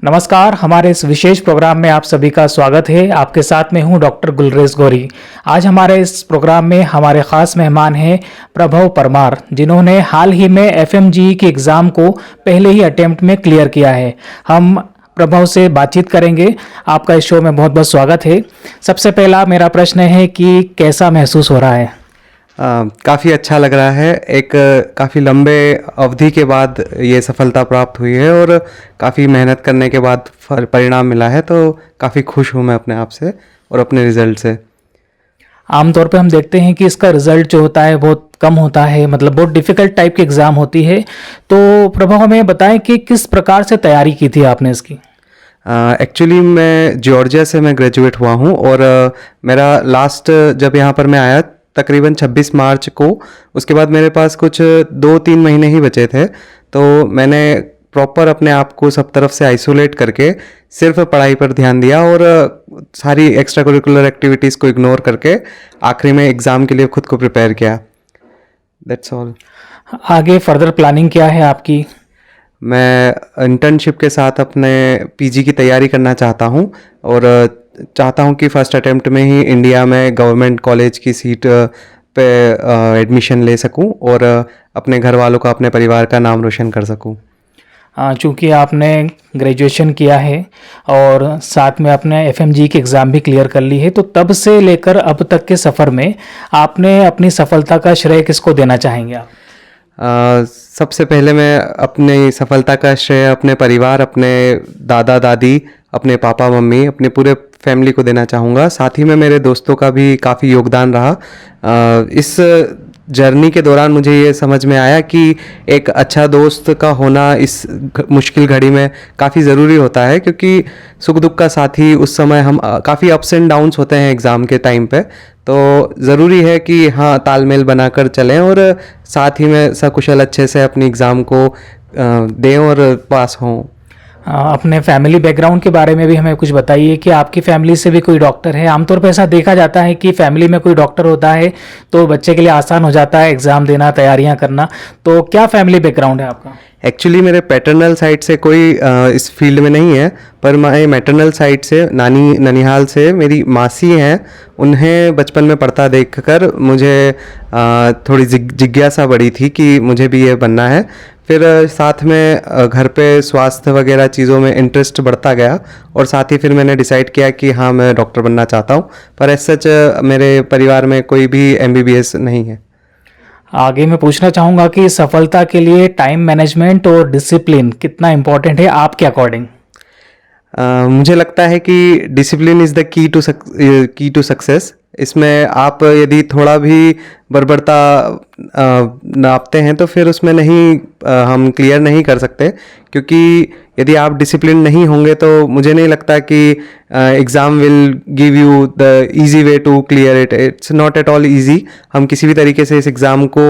नमस्कार, हमारे इस विशेष प्रोग्राम में आप सभी का स्वागत है। आपके साथ में हूं डॉक्टर गुलरेज गौरी। आज हमारे इस प्रोग्राम में हमारे खास मेहमान हैं प्रभव परमार, जिन्होंने हाल ही में एफएमजी के एग्ज़ाम को पहले ही अटेम्प्ट में क्लियर किया है। हम प्रभव से बातचीत करेंगे। आपका इस शो में बहुत बहुत स्वागत है। सबसे पहला मेरा प्रश्न है कि कैसा महसूस हो रहा है? काफ़ी अच्छा लग रहा है। एक काफ़ी लंबे अवधि के बाद ये सफलता प्राप्त हुई है और काफ़ी मेहनत करने के बाद परिणाम मिला है, तो काफ़ी खुश हूँ मैं अपने आप से और अपने रिजल्ट से। आमतौर पे हम देखते हैं कि इसका रिजल्ट जो होता है बहुत कम होता है, मतलब बहुत डिफिकल्ट टाइप की एग्ज़ाम होती है। तो प्रभव हमें बताएं कि किस प्रकार से तैयारी की थी आपने इसकी? एक्चुअली मैं जॉर्जिया से मैं ग्रेजुएट हुआ हूँ और मेरा लास्ट जब यहाँ पर मैं आया तकरीबन 26 मार्च को, उसके बाद मेरे पास कुछ 2-3 महीने ही बचे थे, तो मैंने प्रॉपर अपने आप को सब तरफ से आइसोलेट करके सिर्फ पढ़ाई पर ध्यान दिया और सारी एक्स्ट्रा करिकुलर एक्टिविटीज़ को इग्नोर करके आखिरी में एग्ज़ाम के लिए खुद को प्रिपेयर किया। That's all. आगे फर्दर प्लानिंग क्या है आपकी? मैं इंटर्नशिप के साथ अपने पीजी की तैयारी करना चाहता हूँ और चाहता हूँ कि फर्स्ट अटेम्प्ट में ही इंडिया में गवर्नमेंट कॉलेज की सीट पे एडमिशन ले सकूँ और अपने घर वालों का, अपने परिवार का नाम रोशन कर सकूँ। चूँकि आपने ग्रेजुएशन किया है और साथ में आपने एफएमजी की एग्ज़ाम भी क्लियर कर ली है, तो तब से लेकर अब तक के सफ़र में आपने अपनी सफलता का श्रेय किसको देना चाहेंगे आप? सबसे पहले मैं अपनी सफलता का श्रेय अपने परिवार, अपने दादा दादी, अपने पापा मम्मी, अपने पूरे फैमिली को देना चाहूँगा। साथ ही में मेरे दोस्तों का भी काफ़ी योगदान रहा। इस जर्नी के दौरान मुझे ये समझ में आया कि एक अच्छा दोस्त का होना इस मुश्किल घड़ी में काफ़ी ज़रूरी होता है, क्योंकि सुख दुख का साथी उस समय हम काफ़ी अप्स एंड डाउन्स होते हैं एग्ज़ाम के टाइम पे, तो ज़रूरी है कि हाँ, तालमेल बनाकर चलें और साथ ही में सकुशल अच्छे से अपनी एग्ज़ाम को दें और पास हों। अपने फैमिली बैकग्राउंड के बारे में भी हमें कुछ बताइए कि आपकी फैमिली से भी कोई डॉक्टर है? आमतौर पर ऐसा देखा जाता है कि फैमिली में कोई डॉक्टर होता है तो बच्चे के लिए आसान हो जाता है एग्ज़ाम देना, तैयारियां करना। तो क्या फैमिली बैकग्राउंड है आपका? एक्चुअली मेरे पैटर्नल साइड से कोई इस फील्ड में नहीं है, पर मैं मैटरनल साइड से ननिहाल से मेरी मासी हैं, उन्हें बचपन में पढ़ता देखकर मुझे थोड़ी जिज्ञासा बढ़ी थी कि मुझे भी ये बनना है। फिर साथ में घर पे स्वास्थ्य वगैरह चीज़ों में इंटरेस्ट बढ़ता गया और साथ ही फिर मैंने डिसाइड किया कि हाँ, मैं डॉक्टर बनना चाहता हूँ। पर एज सच मेरे परिवार में कोई भी एमबीबीएस नहीं है। आगे मैं पूछना चाहूँगा कि सफलता के लिए टाइम मैनेजमेंट और डिसिप्लिन कितना इम्पोर्टेंट है आपके अकॉर्डिंग? मुझे लगता है कि discipline is the key to success. इसमें आप यदि थोड़ा भी बर्बरता नापते हैं तो फिर उसमें नहीं हम क्लियर नहीं कर सकते, क्योंकि यदि आप डिसिप्लिन नहीं होंगे तो मुझे नहीं लगता कि exam will give you the easy way to clear it. It's not at all easy. हम किसी भी तरीके से इस एग्ज़ाम को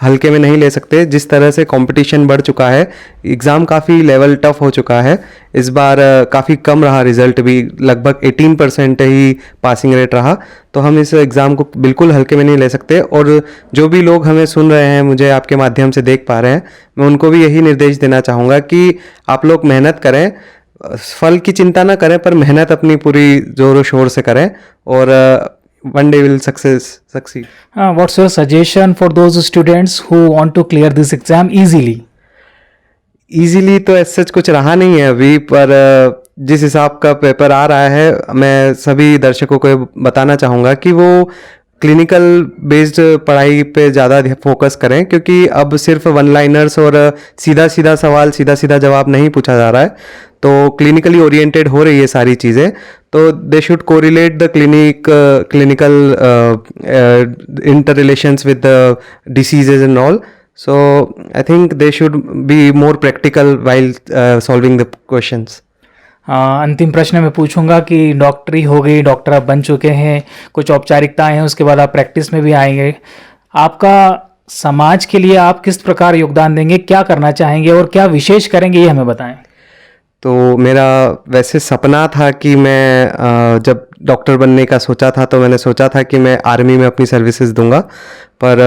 हल्के में नहीं ले सकते। जिस तरह से कंपटीशन बढ़ चुका है, एग्ज़ाम काफ़ी लेवल टफ हो चुका है। इस बार काफ़ी कम रहा रिज़ल्ट भी, लगभग 18% ही पासिंग रेट रहा, तो हम इस एग्ज़ाम को बिल्कुल हल्के में नहीं ले सकते। और जो भी लोग हमें सुन रहे हैं, मुझे आपके माध्यम से देख पा रहे हैं, मैं उनको भी यही निर्देश देना चाहूँगा कि आप लोग मेहनत करें, फल की चिंता ना करें, पर मेहनत अपनी पूरी ज़ोरों शोर से करें और one day will succeed. What's your suggestion for those students who want to clear this exam easily तो ऐसा सच कुछ रहा नहीं है अभी, पर जिस हिसाब का पेपर आ रहा है, मैं सभी दर्शकों को बताना चाहूँगा कि वो क्लिनिकल बेस्ड पढ़ाई पे ज़्यादा फोकस करें, क्योंकि अब सिर्फ वन लाइनर्स और सीधा सीधा सवाल, सीधा सीधा जवाब नहीं पूछा जा रहा है, तो क्लिनिकली ओरिएंटेड हो रही है सारी चीज़ें। तो they should correlate the clinical inter relations with the diseases and all. So I think they should be more practical while solving the questions. अंतिम प्रश्न मैं पूछूंगा कि डॉक्टरी हो गई, डॉक्टर आप बन चुके हैं, कुछ औपचारिकताएं हैं, उसके बाद आप प्रैक्टिस में भी आएंगे। आपका समाज के लिए आप किस प्रकार योगदान देंगे, क्या करना चाहेंगे और क्या विशेष करेंगे, ये हमें बताएं। तो मेरा वैसे सपना था कि मैं जब डॉक्टर बनने का सोचा था, तो मैंने सोचा था कि मैं आर्मी में अपनी सर्विसेज दूंगा। पर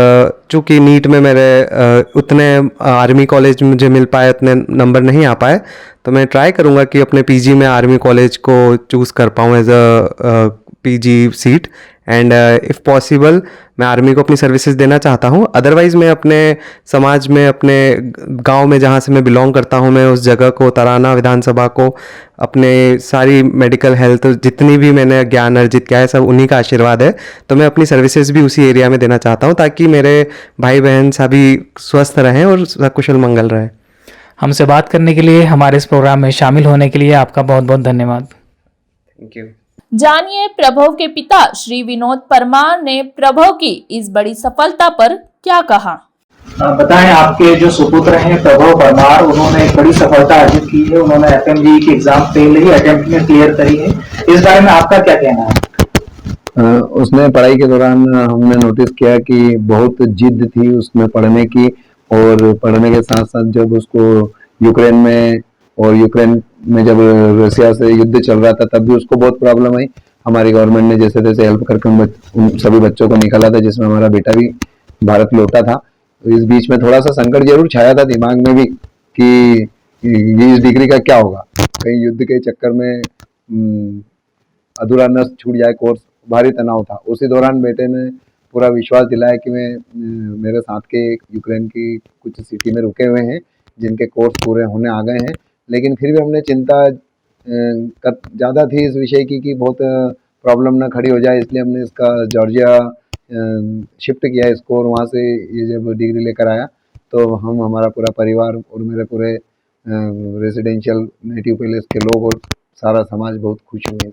चूंकि नीट में मेरे उतने आर्मी कॉलेज मुझे मिल पाए, उतने नंबर नहीं आ पाए, तो मैं ट्राई करूंगा कि अपने पीजी में आर्मी कॉलेज को चूज़ कर पाऊँ as a PG seat. And if possible मैं आर्मी को अपनी सर्विसेज देना चाहता हूँ। अदरवाइज़ मैं अपने समाज में, अपने गांव में जहाँ से मैं बिलोंग करता हूँ, मैं उस जगह को, तराना विधानसभा को, अपने सारी मेडिकल हेल्थ जितनी भी मैंने ज्ञान अर्जित किया है, सब उन्हीं का आशीर्वाद है। तो मैं अपनी सर्विसेज भी उसी एरिया में देना चाहता हूँ, ताकि मेरे भाई बहन सभी स्वस्थ रहें और सकुशल मंगल रहें। हमसे बात करने के लिए, हमारे इस प्रोग्राम में शामिल होने के लिए आपका बहुत बहुत धन्यवाद। Thank you. जानिए प्रभव के पिता श्री विनोद परमार ने प्रभव की इस बड़ी सफलता पर क्या कहा। बताएं, आपके जो सुपुत्र हैं प्रभव परमार, उन्होंने एक बड़ी सफलता अर्जित की है। उन्होंने एफएमजी की एग्जाम पहले ही अटेम्प्ट में क्लियर करी है। इस बारे में आपका क्या कहना है? उसने पढ़ाई के दौरान हमने नोटिस किया कि बहुत जिद थी उसमें पढ़ने की, और पढ़ने के साथ साथ जब उसको यूक्रेन में जब रसिया से युद्ध चल रहा था, तब भी उसको बहुत प्रॉब्लम आई। हमारी गवर्नमेंट ने जैसे तैसे हेल्प करके उन सभी बच्चों को निकाला था, जिसमें हमारा बेटा भी भारत लौटा था। तो इस बीच में थोड़ा सा संकट जरूर छाया था दिमाग में भी कि ये इस डिग्री का क्या होगा, कहीं युद्ध के चक्कर में अधूरा न छूट जाए कोर्स। भारी तनाव था। उसी दौरान बेटे ने पूरा विश्वास दिलाया कि मेरे साथ के यूक्रेन की कुछ सिटी में रुके हुए हैं जिनके कोर्स पूरे होने आ गए हैं, लेकिन फिर भी हमने चिंता ज़्यादा थी इस विषय की कि बहुत प्रॉब्लम ना खड़ी हो जाए, इसलिए हमने इसका जॉर्जिया शिफ्ट किया इसको, और वहाँ से ये जब डिग्री लेकर आया तो हमारा पूरा परिवार और मेरे पूरे रेजिडेंशियल नेटिव पैलेस के लोग और सारा समाज बहुत खुश हुए।